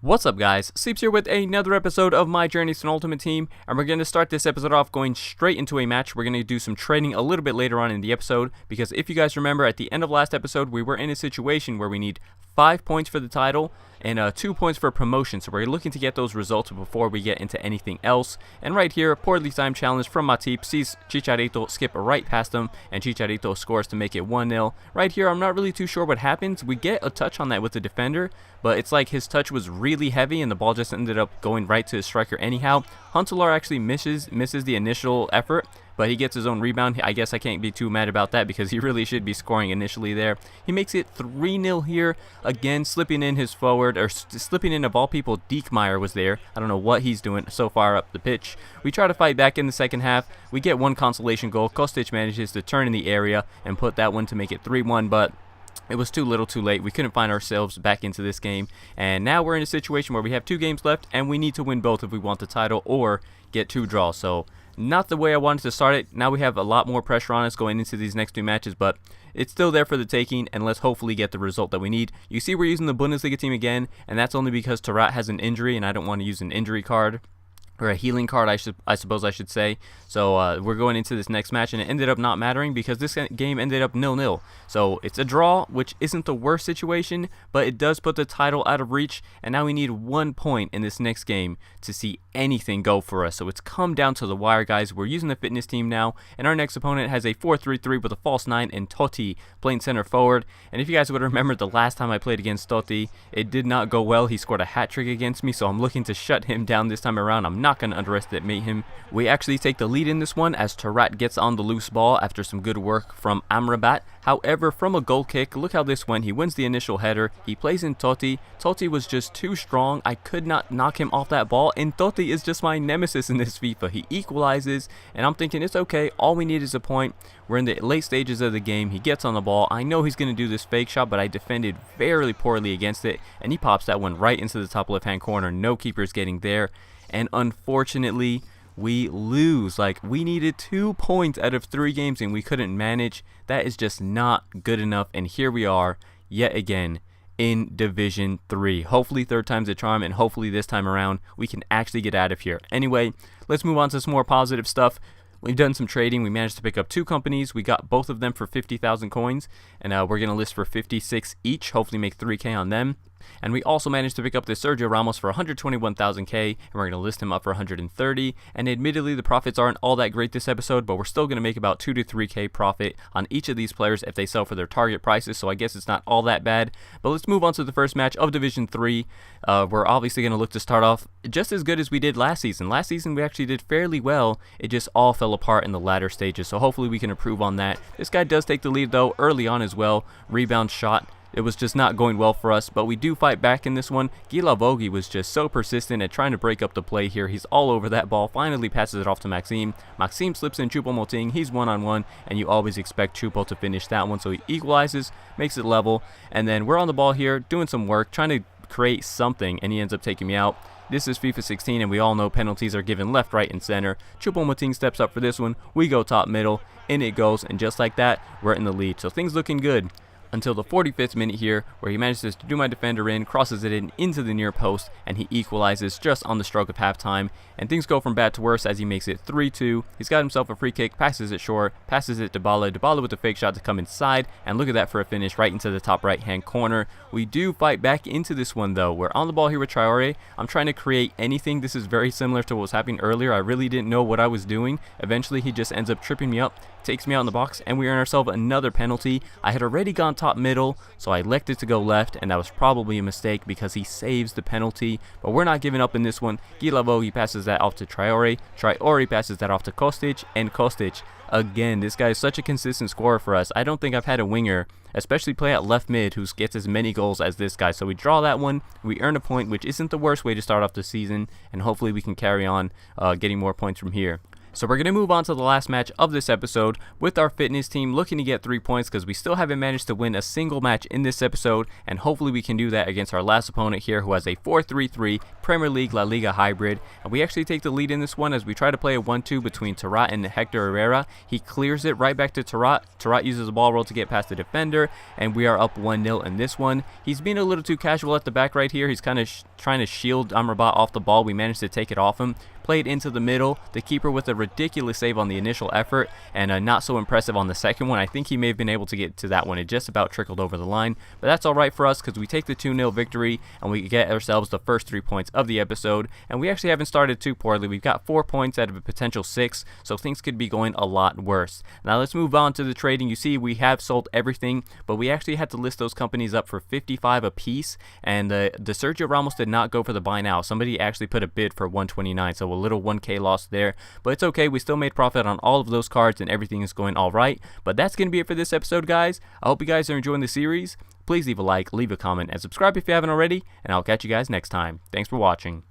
What's up guys, Sleepz here with another episode of my journey to an Ultimate Team, and we're going to start this episode off going straight into a match. We're going to do some trading a little bit later on in the episode, because if you guys remember at the end of last episode, we were in a situation where we need 5 points for the title and 2 points for promotion, so we're looking to get those results before we get into anything else. And right here, poorly timed challenge from Matip, sees Chicharito skip right past him, and Chicharito scores to make it 1-0. Right here, I'm not really too sure what happens. We get a touch on that with the defender, but it's like his touch was really heavy and the ball just ended up going right to the striker anyhow. Huntelaar actually misses the initial effort, but he gets his own rebound. I guess I can't be too mad about that because he really should be scoring initially there. He makes it 3-0 here, again slipping in his forward, or slipping in of all people, Diekmeyer was there. I don't know what he's doing so far up the pitch. We try to fight back in the second half. We get one consolation goal. Kostic manages to turn in the area and put that one to make it 3-1, but it was too little too late. We couldn't find ourselves back into this game, and now we're in a situation where we have 2 games left and we need to win both if we want the title or get 2 draws. So not the way I wanted to start it. Now we have a lot more pressure on us going into these next 2 matches, but it's still there for the taking, and let's hopefully get the result that we need. You see, we're using the Bundesliga team again, and that's only because Tarat has an injury and I don't want to use an injury card, or a healing card, I suppose I should say. So we're going into this next match, and it ended up not mattering because this game ended up 0-0. So it's a draw, which isn't the worst situation, but it does put the title out of reach, and now we need 1 point in this next game to see anything go for us. So it's come down to the wire, guys. We're using the fitness team now, and our next opponent has a 4-3-3 with a false 9 and Totti playing center forward. And if you guys would remember the last time I played against Totti, it did not go well. He scored a hat trick against me, so I'm looking to shut him down this time around. I'm not going to underestimate him. We actually take the lead in this one as Tarat gets on the loose ball after some good work from Amrabat. However, from a goal kick, look how this went. He wins the initial header. He plays in Totti. Totti was just too strong. I could not knock him off that ball, and Totti is just my nemesis in this FIFA. He equalizes, and I'm thinking it's okay. All we need is a point. We're in the late stages of the game. He gets on the ball. I know he's going to do this fake shot, but I defended very poorly against it, and he pops that one right into the top left-hand corner. No keeper's getting there. And unfortunately, we lose. Like, we needed 2 points out of 3 games and we couldn't manage. That is just not good enough, and here we are yet again in Division 3. Hopefully 3rd time's a charm, and hopefully this time around we can actually get out of here. Anyway, let's move on to some more positive stuff. We've done some trading. We managed to pick up 2 companies. We got both of them for 50,000 coins, and we're going to list for 56 each, hopefully make 3K on them. And we also managed to pick up this Sergio Ramos for 121,000K, and we're going to list him up for 130. And admittedly, the profits aren't all that great this episode, but we're still going to make about 2 to 3K profit on each of these players if they sell for their target prices, so I guess it's not all that bad. But let's move on to the first match of Division 3. We're obviously going to look to start off just as good as we did last season. Last season, we actually did fairly well. It just all fell apart in the latter stages, so hopefully we can improve on that. This guy does take the lead, though, early on as well. Rebound shot. It was just not going well for us, but we do fight back in this one. Gilavogi was just so persistent at trying to break up the play here. He's all over that ball, finally passes it off to Maxime. Maxime slips in Choupo-Moting. He's one-on-one, and you always expect Choupo to finish that one, so he equalizes, makes it level, and then we're on the ball here, doing some work, trying to create something, and he ends up taking me out. This is FIFA 16, and we all know penalties are given left, right, and center. Choupo-Moting steps up for this one. We go top middle, in it goes, and just like that, we're in the lead. So things looking good until the 45th minute here, where he manages to do my defender in, crosses it in into the near post, and he equalizes just on the stroke of halftime. And things go from bad to worse as he makes it 3-2. He's got himself a free kick, passes it short, passes it to Dybala. Dybala with a fake shot to come inside, and look at that for a finish right into the top right-hand corner. We do fight back into this one, though. We're on the ball here with Traore. I'm trying to create anything. This is very similar to what was happening earlier. I really didn't know what I was doing. Eventually, he just ends up tripping me up, takes me out in the box, and we earn ourselves another penalty. I had already gone top middle, so I elected to go left, and that was probably a mistake because he saves the penalty. But we're not giving up in this one. Gilavogi passes that off to Traore. Traore passes that off to Kostic, and Kostic, again, this guy is such a consistent scorer for us. I don't think I've had a winger, especially play at left mid, who gets as many goals as this guy. So we draw that one. We earn a point, which isn't the worst way to start off the season, and hopefully we can carry on getting more points from here. So we're going to move on to the last match of this episode with our fitness team looking to get 3 points because we still haven't managed to win a single match in this episode, and hopefully we can do that against our last opponent here who has a 4-3-3 Premier League La Liga hybrid. And we actually take the lead in this one as we try to play a 1-2 between Tarat and Hector Herrera. He clears it right back to Tarat. Tarat uses a ball roll to get past the defender, and we are up 1-0 in this one. He's being a little too casual at the back right here. He's kind of trying to shield Amrabat off the ball. We managed to take it off him. Played into the middle, the keeper with a ridiculous save on the initial effort, and not so impressive on the second one. I think he may have been able to get to that one. It just about trickled over the line, but that's alright for us because we take the 2-0 victory and we get ourselves the first 3 points of the episode, and we actually haven't started too poorly. We've got 4 points out of a potential 6, so things could be going a lot worse. Now let's move on to the trading. You see we have sold everything, but we actually had to list those companies up for 55 a piece, and the Sergio Ramos did not go for the buy now. Somebody actually put a bid for 129, so a little 1k loss there, but it's okay. We still made profit on all of those cards and everything is going all right. But that's going to be it for this episode, guys. I hope you guys are enjoying the series. Please leave a like, leave a comment, and subscribe if you haven't already, and I'll catch you guys next time. Thanks for watching.